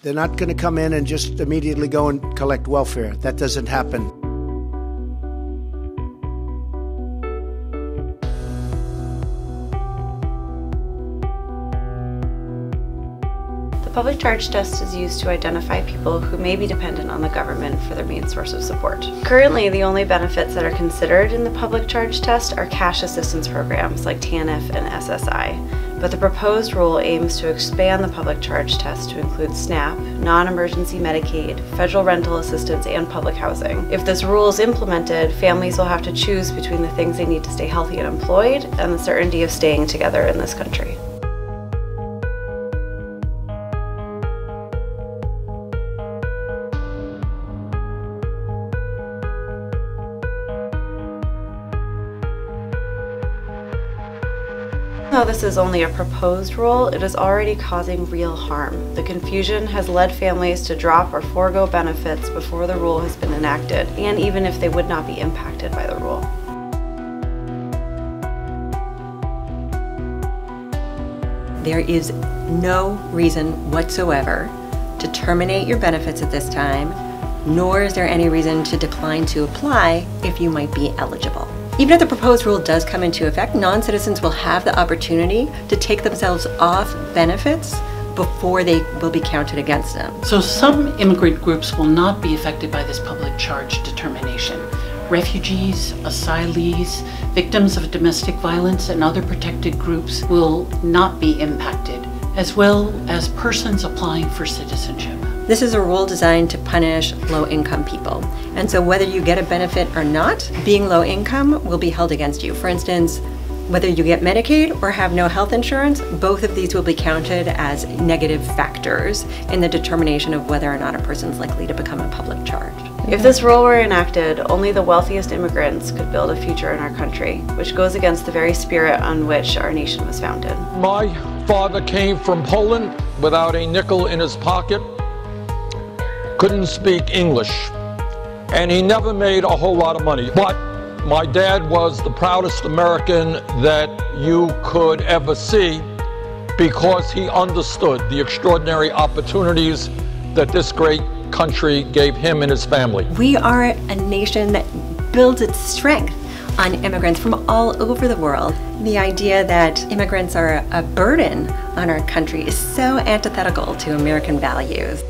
They're not going to come in and just immediately go and collect welfare. That doesn't happen. The public charge test is used to identify people who may be dependent on the government for their main source of support. Currently, the only benefits that are considered in the public charge test are cash assistance programs like TANF and SSI, but the proposed rule aims to expand the public charge test to include SNAP, non-emergency Medicaid, federal rental assistance, and public housing. If this rule is implemented, families will have to choose between the things they need to stay healthy and employed and the certainty of staying together in this country. Though this is only a proposed rule, it is already causing real harm. The confusion has led families to drop or forego benefits before the rule has been enacted, and even if they would not be impacted by the rule. There is no reason whatsoever to terminate your benefits at this time, nor is there any reason to decline to apply if you might be eligible. Even if the proposed rule does come into effect, non-citizens will have the opportunity to take themselves off benefits before they will be counted against them. So some immigrant groups will not be affected by this public charge determination. Refugees, asylees, victims of domestic violence, and other protected groups will not be impacted, as well as persons applying for citizenship. This is a rule designed to punish low-income people. And so whether you get a benefit or not, being low income will be held against you. For instance, whether you get Medicaid or have no health insurance, both of these will be counted as negative factors in the determination of whether or not a person is likely to become a public charge. If this rule were enacted, only the wealthiest immigrants could build a future in our country, which goes against the very spirit on which our nation was founded. My father came from Poland without a nickel in his pocket, couldn't speak English, and he never made a whole lot of money. But my dad was the proudest American that you could ever see because he understood the extraordinary opportunities that this great country gave him and his family. We are a nation that builds its strength on immigrants from all over the world. The idea that immigrants are a burden on our country is so antithetical to American values.